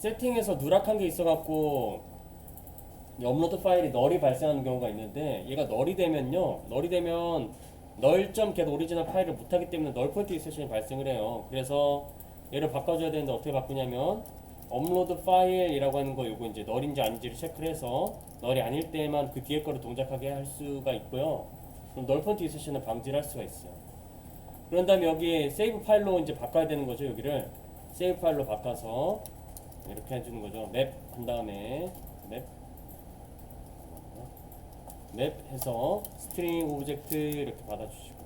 세팅에서 누락한 게 있어갖고 업로드 파일이 널이 발생하는 경우가 있는데, 얘가 널이 되면요, 널이 되면 널.get 오리지널 파일을 못하기 때문에 널 포인트 익셉션이 발생을 해요. 그래서 얘를 바꿔줘야 되는데 어떻게 바꾸냐면 업로드 파일이라고 하는 거, 요거 이제 널인지 아닌지를 체크를 해서 널이 아닐 때만 그 뒤에 거를 동작하게 할 수가 있고요. 그럼 널 포인트 익셉션을 방지를 할 수가 있어요. 그런 다음에 여기 세이브 파일로 이제 바꿔야 되는 거죠. 여기를 세이브 파일로 바꿔서 이렇게 해주는 거죠. 맵 한 다음에 맵 해서 스트링 오브젝트 이렇게 받아주시고,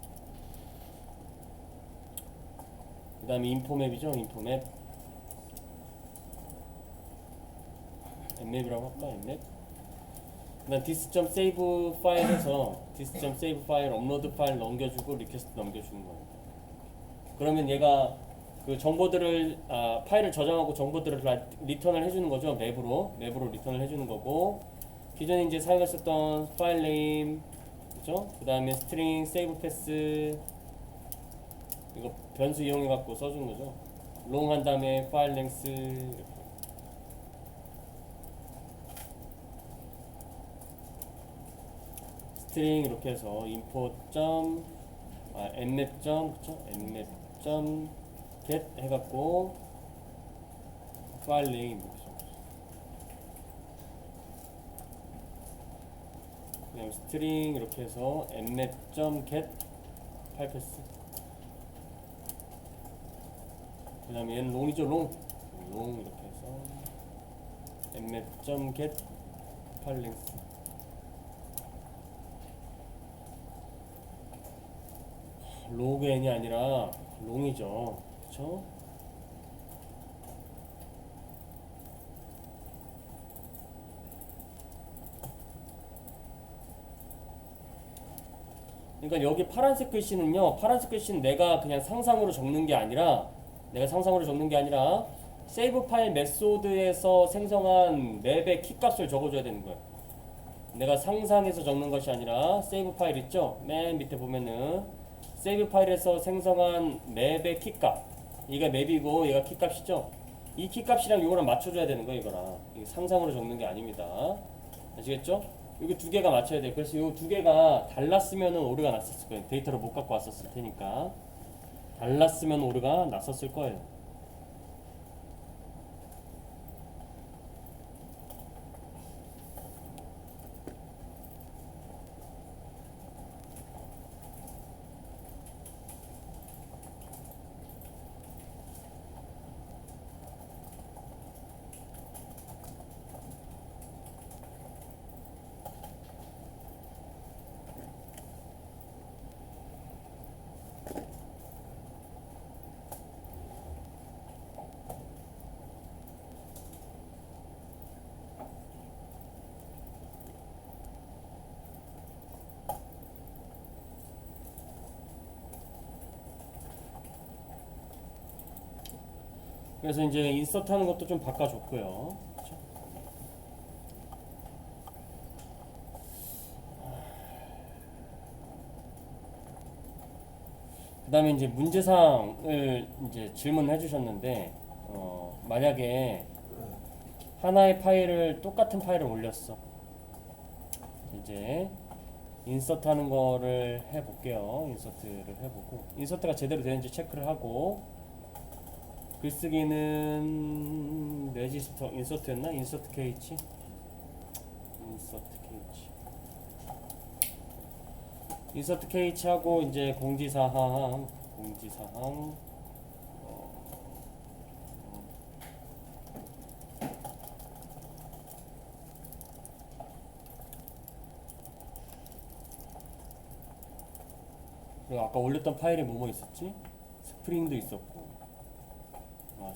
그 다음에 인포맵이죠. 인포맵 맵이라고 할까? 맵. 그 다음 dis.save 파일에서 dis.save 파일 업로드 파일 넘겨주고 리퀘스트 넘겨주는 겁니다. 그러면 얘가 그 정보들을 파일을 저장하고 정보들을 리턴을 해주는 거죠. 맵으로 리턴을 해주는 거고, 기존에 이제 사용했었던 파일 네임, 그죠? 그 다음에 스트링 세이브 패스, 이거 변수 이용해 갖고 써주는 거죠. 롱 한 다음에 파일 랭스 이렇게. 스트링 이렇게 해서 import nmap 그쵸? nmap get 해갖고 파일 네임, 그냥 스트링 이렇게 해서 nmap.get 파일 패스. 그 다음에 얘는 롱이죠. 롱 이렇게 해서 nmap.get 파일 랭스. 로그 n이 아니라 롱이죠. 그쵸? 그러니까 여기 파란색 글씨는요, 파란색 글씨는 내가 그냥 상상으로 적는 게 아니라, 세이브 파일 메소드에서 생성한 맵의 키값을 적어줘야 되는 거예요. 내가 상상해서 적는 것이 아니라, 세이브 파일 있죠? 맨 밑에 보면은 세이브 파일에서 생성한 맵의 키값, 이가 맵이고 얘가 키값이죠? 이 키값이랑 이거랑 맞춰줘야 되는 거예요. 이거랑 이게 상상으로 적는 게 아닙니다. 아시겠죠? 여기 두 개가 맞춰야 돼요. 그래서 이 두 개가 달랐으면 오류가 났었을 거예요. 데이터를 못 갖고 왔었을 테니까. 달랐으면 오류가 났었을 거예요. 그래서 이제 인서트 하는 것도 좀 바꿔줬고요. 그렇죠? 그 다음에 이제 문제사항을 이제 질문해 주셨는데, 만약에 하나의 파일을, 똑같은 파일을 올렸어. 이제 인서트 하는 거를 해볼게요. 인서트를 해보고, 인서트가 제대로 되는지 체크를 하고, 글쓰기는 레지스터 인서트였나? 인서트 KH? 인서트 KH 하고, 이제 공지사항 그리고 아까 올렸던 파일에 뭐뭐 있었지? 스프링도 있었고,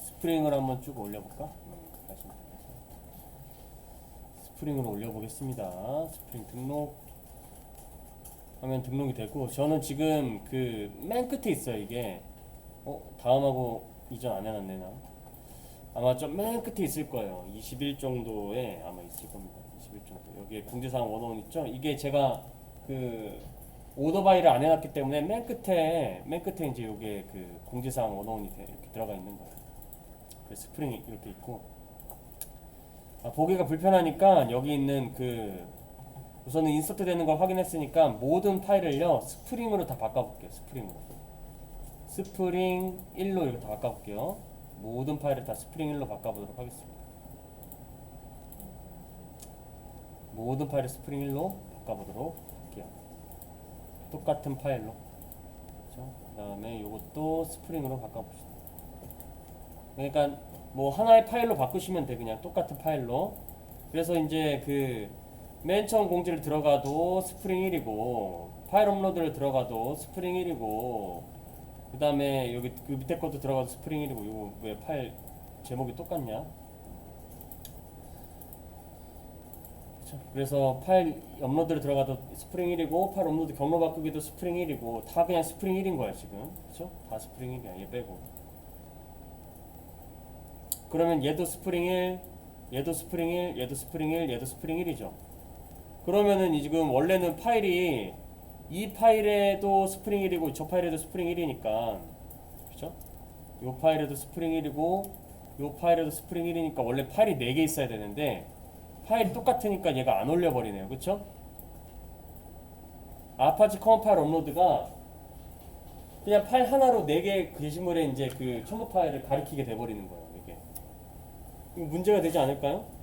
스프링을 한번 쭉 올려볼까? 스프링을 올려보겠습니다. 스프링 등록 하면 등록이 되고, 저는 지금 그 맨 끝에 있어요. 이게 다음하고 이전 안 해놨네. 나 아마 좀 맨 끝에 있을 거예요. 21 정도에 아마 있을 겁니다. 21 정도. 여기에 공지사항 원어원 있죠? 이게 제가 그 오더바이를 안 해놨기 때문에 맨 끝에 이제 요게 그 공지사항 원어원이 이렇게 들어가 있는 거예요. 스프링이 이렇게 있고, 보기가 불편하니까 여기 있는 그 우선은 인서트 되는 걸 확인했으니까 모든 파일을요 스프링으로 다 바꿔볼게요. 스프링 1로 이렇게 다 바꿔볼게요. 모든 파일을 다 스프링 1로 바꿔보도록 하겠습니다. 모든 파일을 스프링 1로 바꿔보도록 할게요. 똑같은 파일로. 그 다음에 이것도 스프링으로 바꿔봅시다. 그러니까 뭐 하나의 파일로 바꾸시면 돼. 그냥 똑같은 파일로. 그래서 이제 그 맨 처음 공지를 들어가도 스프링 1이고 파일 업로드를 들어가도 스프링 1이고 그 다음에 여기 그 밑에 것도 들어가도 스프링 1이고 이거 왜 파일 제목이 똑같냐? 그래서 파일 업로드를 들어가도 스프링 1이고 파일 업로드 경로 바꾸기도 스프링 1이고 다 그냥 스프링 1인 거야 지금. 그쵸? 다 스프링 1이야. 얘 빼고. 그러면 얘도 스프링 1, 얘도 스프링 1, 얘도 스프링 1, 얘도 스프링 1이죠. 그러면은 지금 원래는 파일이 이 파일에도 스프링 1이고 저 파일에도 스프링 1이니까 그쵸? 요 파일에도 스프링 1이고 요 파일에도 스프링 1이니까 원래 파일이 4개 있어야 되는데 파일이 똑같으니까 얘가 안 올려버리네요. 그쵸? 아파치 커먼 파일 업로드가 그냥 파일 하나로 4개 게시물에 이제 그 첨부 파일을 가리키게 돼버리는 거예요. 이게 문제가 되지 않을까요?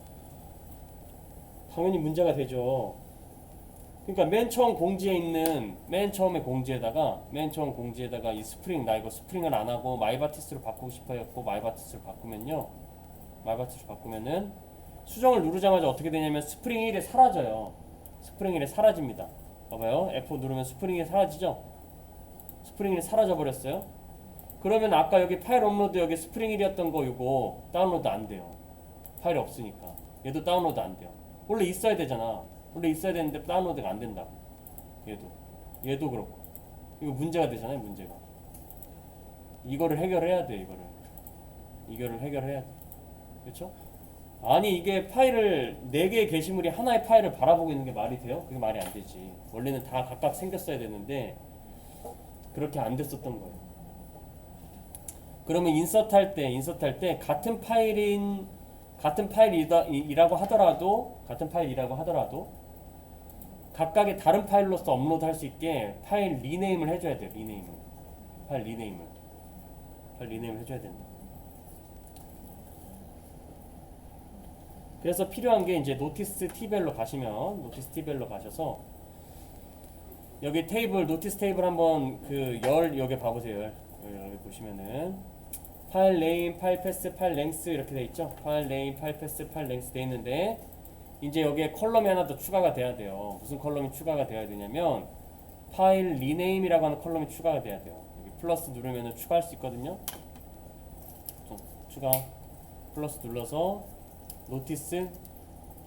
당연히 문제가 되죠. 그러니까 맨 처음 공지에 있는 맨 처음 공지에다가 이 스프링 나 이거 스프링을 안 하고 마이바티스로 바꾸고 싶어했고 마이바티스로 바꾸면은 수정을 누르자마자 어떻게 되냐면 스프링 1이 사라져요. 스프링 1이 사라집니다. 봐봐요. F4 누르면 스프링 1이 사라지죠. 스프링 1이 사라져 버렸어요. 그러면 아까 여기 파일 업로드 여기 스프링 1이었던 거 이거 다운로드 안 돼요. 파일이 없으니까 얘도 다운로드 안 돼요. 원래 있어야 되잖아. 원래 있어야 되는데 다운로드가 안 된다. 얘도 그렇고 이거 문제가 되잖아요. 문제가 이거를 해결해야 돼. 이거를 해결해야 돼. 그렇죠? 아니 이게 파일을 4개의 게시물이 하나의 파일을 바라보고 있는 게 말이 돼요? 그게 말이 안 되지. 원래는 다 각각 생겼어야 되는데 그렇게 안 됐었던 거예요. 그러면 인서트 할 때 같은 파일이라고 하더라도 각각의 다른 파일로서 업로드 할 수 있게 파일 리네임을 해줘야 돼요. 파일 리네임을 해줘야 된다. 그래서 필요한 게 이제 노티스 티별로 가셔서 여기 테이블 노티스 테이블 한번 그 여기 봐보세요. 여기 보시면은 파일 네임, 파일 패스, 파일 랭스 이렇게 돼 있죠. 파일 네임, 파일 패스, 파일 랭스 돼 있는데 이제 여기에 컬럼이 하나 더 추가가 돼야 돼요. 무슨 컬럼이 추가가 돼야 되냐면 파일 리네임이라고 하는 컬럼이 추가가 돼야 돼요. 여기 플러스 누르면은 추가할 수 있거든요. 추가 플러스 눌러서 노티스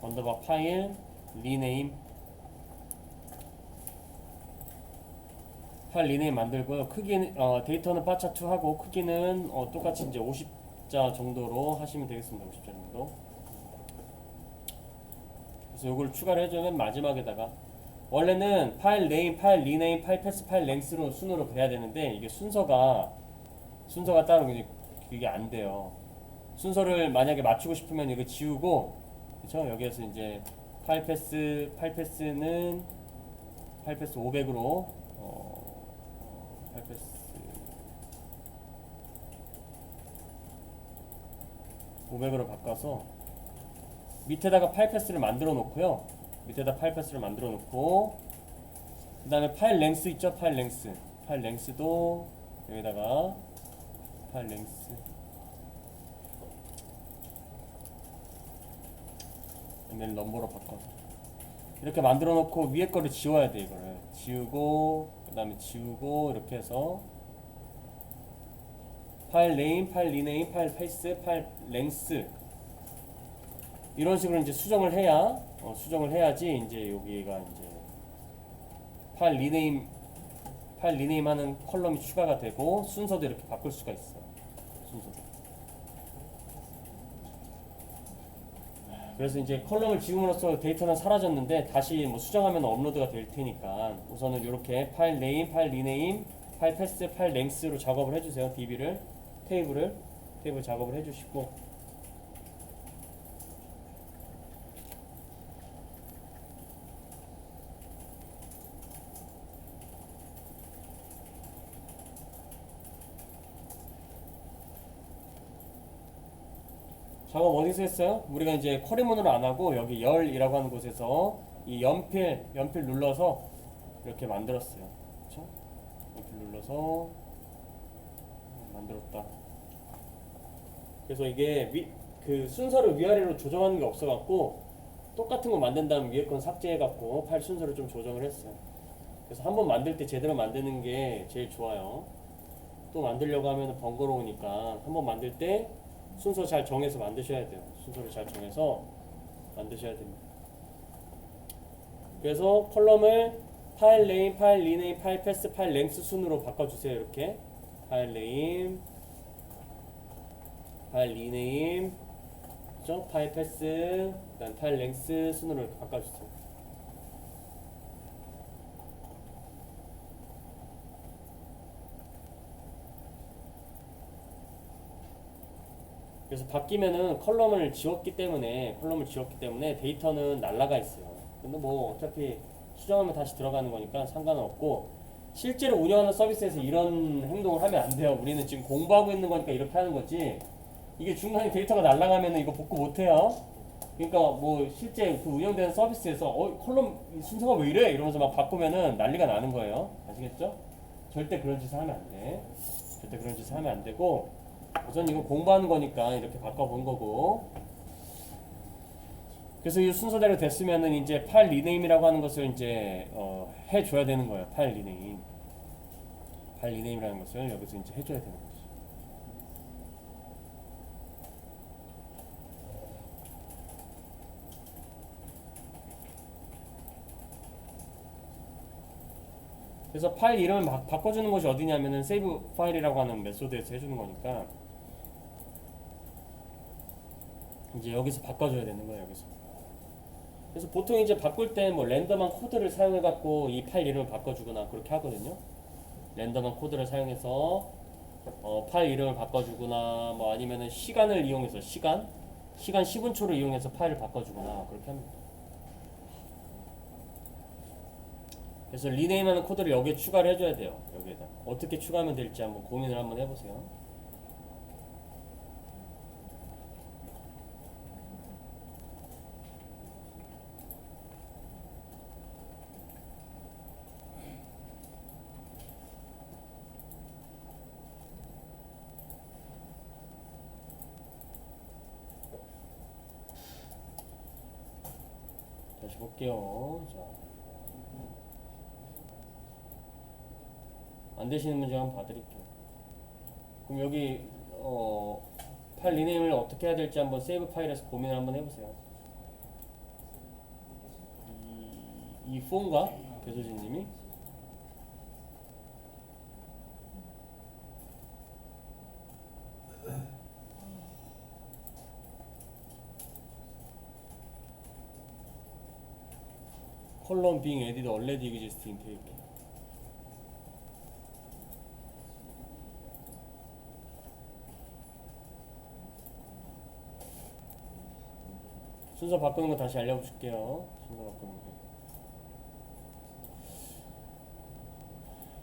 언더바 파일 리네임 파일 리네임 만들고요. 크기는 데이터는 바차2 하고 크기는 똑같이 이제 50자 정도로 하시면 되겠습니다. 50자 정도. 그래서 이걸 추가를 해주면 마지막에다가 원래는 파일 네임, 파일 리네임, 파일 패스, 파일 랭스로 순으로 그래야 되는데 이게 순서가 따로 그게 안 돼요. 순서를 만약에 맞추고 싶으면 이거 지우고 그쵸? 여기에서 이제 파일 패스는 파일 패스 500으로 파일 패스 500으로 바꿔서 밑에다가 파일 패스를 만들어 놓고요. 그 다음에 파일 랭스 있죠? 파일 랭스도 여기다가 파일 랭스 ML 넘버로 바꿔서 이렇게 만들어 놓고 위에 거를 지워야 돼. 이거를 지우고 그 다음에 지우고 이렇게 해서 파일 네임, 파일 리네임, 파일 패스, 파일 랭스 이런 식으로 이제 수정을 해야지 이제 여기가 이제 파일 리네임 하는 컬럼이 추가가 되고 순서도 이렇게 바꿀 수가 있어요. 그래서 이제 컬럼을 지움으로써 데이터는 사라졌는데 다시 뭐 수정하면 업로드가 될 테니까 우선은 이렇게 파일 네임, 파일 리네임, 파일 패스, 파일 랭스로 작업을 해주세요. 테이블 작업을 해주시고 작업 어디서 했어요? 우리가 이제 쿼리문으로 안 하고 여기 열이라고 하는 곳에서 이 연필 눌러서 이렇게 만들었어요. 그렇죠? 연필 눌러서 만들었다. 그래서 이게 그 순서를 위아래로 조정하는 게 없어갖고 똑같은 거 만든 다음 위에 건 삭제해갖고 파일 순서를 좀 조정을 했어요. 그래서 한번 만들 때 제대로 만드는 게 제일 좋아요. 또 만들려고 하면 번거로우니까 한번 만들 때 순서 잘 정해서 만드셔야 돼요. 순서를 잘 정해서 만드셔야 됩니다. 그래서 컬럼을 파일 네임, 파일 리네임, 파일 패스, 파일 랭스 순으로 바꿔주세요. 이렇게 파일 네임, 파일 리네임, 그죠? 파일 패스, 그다음 파일 랭스 순으로 이렇게 바꿔주세요. 그래서 바뀌면은 컬럼을 지웠기 때문에 데이터는 날라가 있어요. 근데 뭐 어차피 수정하면 다시 들어가는 거니까 상관은 없고, 실제로 운영하는 서비스에서 이런 행동을 하면 안 돼요. 우리는 지금 공부하고 있는 거니까 이렇게 하는 거지, 이게 중간에 데이터가 날라가면 이거 복구 못 해요. 그러니까 뭐 실제 그 운영되는 서비스에서 컬럼 순서가 왜 이래? 이러면서 막 바꾸면은 난리가 나는 거예요. 아시겠죠? 절대 그런 짓을 하면 안 돼. 절대 그런 짓을 하면 안 되고, 우선 이거 공부하는 거니까 이렇게 바꿔본 거고. 그래서 이 순서대로 됐으면은 이제 파일 리네임이라고 하는 것을 이제 해줘야 되는 거예요. 파일 리네임이라는 것을 여기서 이제 해줘야 되는 거죠. 그래서 파일 이름을 바꿔주는 것이 어디냐면은 세이브 파일이라고 하는 메소드에서 해주는 거니까 이제 여기서 바꿔줘야 되는 거예요. 여기서. 그래서 보통 이제 바꿀 때 뭐 랜덤한 코드를 사용해 갖고 이 파일 이름을 바꿔주거나 그렇게 하거든요. 랜덤한 코드를 사용해서 파일 이름을 바꿔주거나, 뭐 아니면은 시간을 이용해서 시간 10분초를 이용해서 파일을 바꿔주거나 그렇게 합니다. 그래서 리네임하는 코드를 여기에 추가를 해줘야 돼요. 여기에다 어떻게 추가하면 될지 한번 고민을 한번 해보세요. 다시 볼게요. 자, 안 되시는 문제 한번 봐드릴게요. 그럼 여기 파일 리네임을 어떻게 해야 될지 한번 세이브 파일에서 고민을 한번 해보세요. 이 폰가 배소진님이 column being added already existing table. 순서 바꾸는 거 다시 알려줄게요. 순서 바꾸는 거.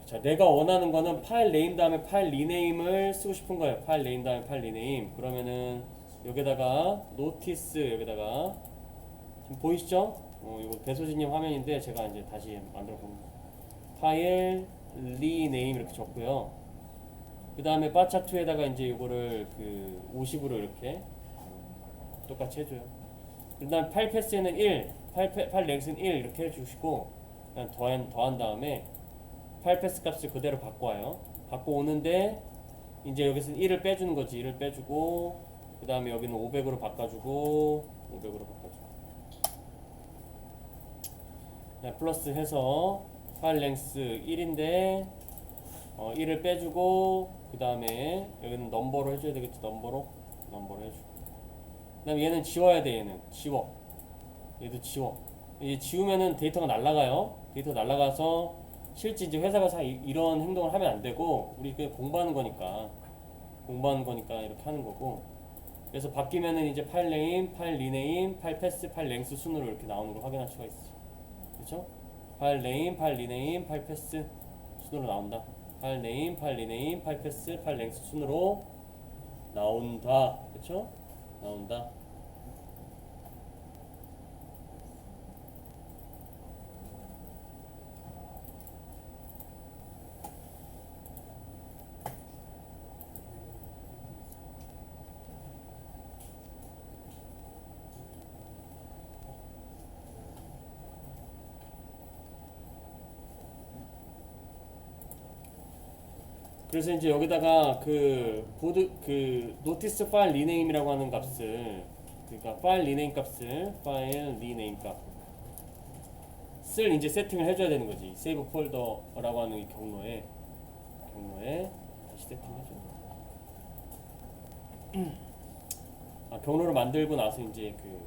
자, 내가 원하는 거는 파일 네임 다음에 파일 리네임을 쓰고 싶은 거예요. 파일 네임 다음에 파일 리네임. 그러면은 여기다가 노티스, 여기다가 지금 보이시죠? 이거 배소진님 화면인데 제가 이제 다시 만들어 봅니다. 파일 리네임 이렇게 적고요. 그 다음에 바차투에다가 이제 이거를 그 50으로 이렇게 똑같이 해줘요. 그 다음 파일 패스에는 1, 파일 랭스는 1 이렇게 해주시고, 그냥 더한 다음에 파일 패스 값을 그대로 바꿔와요. 바꿔오는데 이제 여기서는 1을 빼주는 거지. 1을 빼주고, 그 다음에 여기는 500으로 바꿔주고, 500으로 바꿔주고, 플러스 해서 파일 랭스 1인데 1을 빼주고, 그 다음에 여기는 넘버로 해줘야 되겠지. 넘버로 해주고, 그 다음에 얘는 지워야 돼. 얘는 지워. 얘도 지워. 이 지우면은 데이터가 날라가요. 데이터 날라가서 실제 이제 회사 가서 이런 행동을 하면 안 되고, 우리 그냥 공부하는 거니까 이렇게 하는 거고. 그래서 바뀌면은 이제 파일 네임, 파일 리네임, 파일 패스, 파일 랭스 순으로 이렇게 나오는 걸 확인할 수가 있어. 그렇죠? 파일 네임, 파일 리네임, 파일 패스 순으로 나온다. 파일 네임, 파일 리네임, 파일 패스, 파일 랭스 순으로 나온다. 그렇죠? 나온다. 그래서 이제 여기다가 그 보드 그 노티스 파일 리네임이라고 하는 값을, 그러니까 파일 리네임 값을 파일 리네임 값을 이제 세팅을 해줘야 되는 거지. 세이브 폴더라고 하는 이 경로에 다시 세팅해줘. 경로를 만들고 나서 이제 그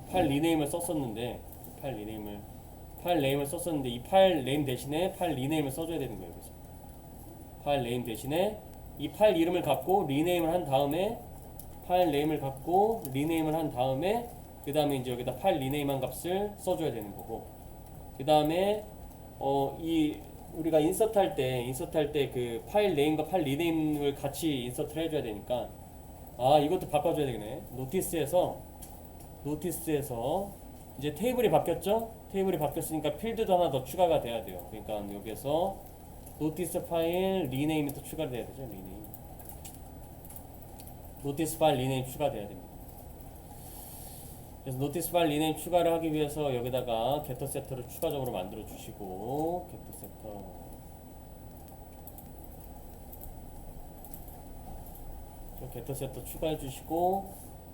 파일 리네임을 썼었는데, 파일 네임을 썼었는데 이 파일 네임 대신에 파일 리네임을 써줘야 되는 거예요. 그래서 파일 네임 대신에 이 파일 이름을 갖고 리네임을 한 다음에, 파일 네임을 갖고 리네임을 한 다음에, 그 다음에 이제 여기다 파일 리네임한 값을 써줘야 되는 거고, 그 다음에 이 우리가 인서트 할 때 그 파일 네임과 파일 리네임을 같이 인서트를 해줘야 되니까, 이것도 바꿔줘야 되겠네. 노티스에서 이제 테이블이 바뀌었죠? 테이블이 바뀌었으니까 필드도 하나 더 추가가 돼야 돼요. 그러니까 여기에서 노티스 파일 리네임이 또 추가돼야 되죠. 리네임. 노티스 파일 리네임 추가돼야 됩니다. 그래서 노티스 파일 리네임 추가를 하기 위해서 여기다가 게터 세터를 추가적으로 만들어 주시고, 게터 세터 추가해 주시고,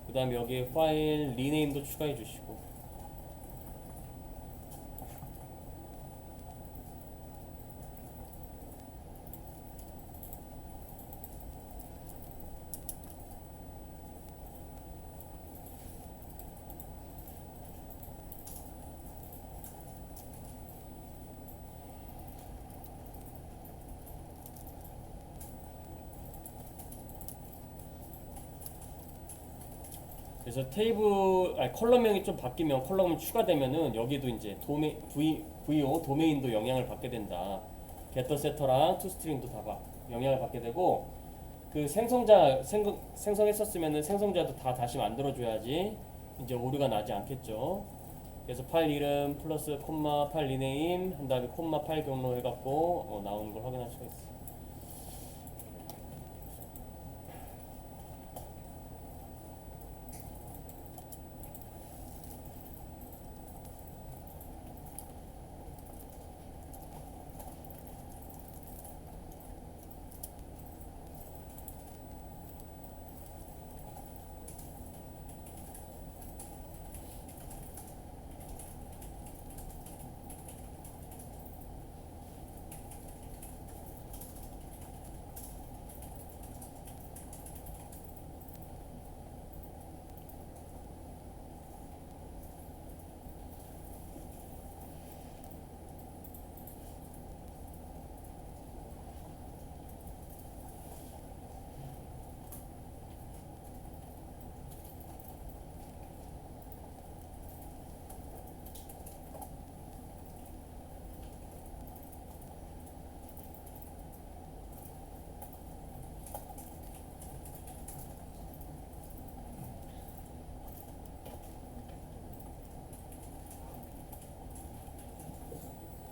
그 다음에 여기에 파일 리네임도 추가해 주시고, 그래서 컬럼명이 좀 바뀌면, 컬럼이 추가되면은 여기도 이제 VO 도메인도 영향을 받게 된다. 게터 세터랑 투스트링도 다 영향을 받게 되고, 그 생성했었으면은 생성자도 다 다시 만들어줘야지 이제 오류가 나지 않겠죠. 그래서 파일 이름 플러스 콤마 파일 리네임 한 다음에 콤마 파일 경로 해갖고 나오는 걸 확인할 수가 있어.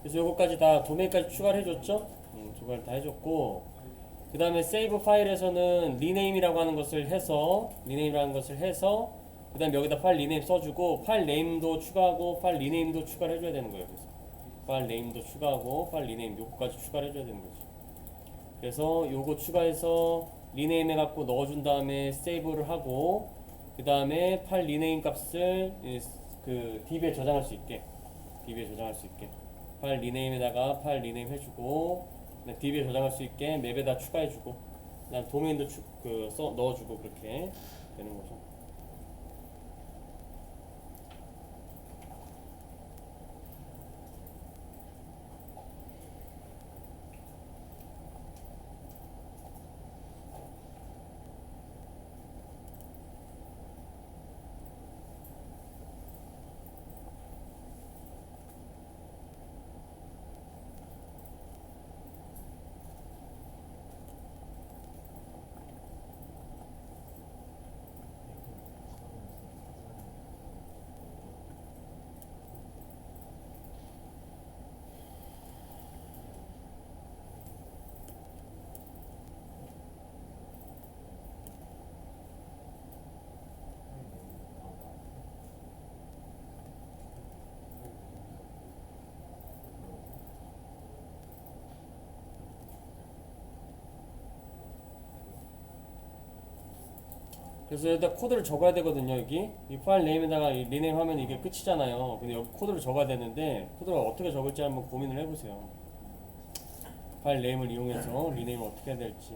그래서 요거까지 다 도메인까지 추가를 해줬죠. 추가를 다 해줬고, 그 다음에 세이브 파일에서는 리네임이라고 하는 것을 해서, 그 다음에 여기다 파일 리네임 써주고, 파일 네임도 추가하고 파일 리네임도 추가를 해줘야 되는 거예요. 그래서 파일 네임도 추가하고 파일 리네임 요거까지 추가를 해줘야 되는 거죠. 그래서 요거 추가해서 리네임 해갖고 넣어준 다음에 세이브를 하고, 그 다음에 파일 리네임 값을 그 DB에 저장할 수 있게, 파일 리네임에다가 파일 리네임 해주고, DB에 저장할 수 있게 맵에다 추가해주고, 그다음 도메인도 넣어주고, 그렇게 되는 거죠. 그래서 일단 코드를 적어야 되거든요. 여기 이 파일 네임에다가 이 리네임 하면 이게 끝이잖아요. 근데 여기 코드를 적어야 되는데 코드를 어떻게 적을지 한번 고민을 해보세요. 파일 네임을 이용해서 리네임을 어떻게 해야 될지.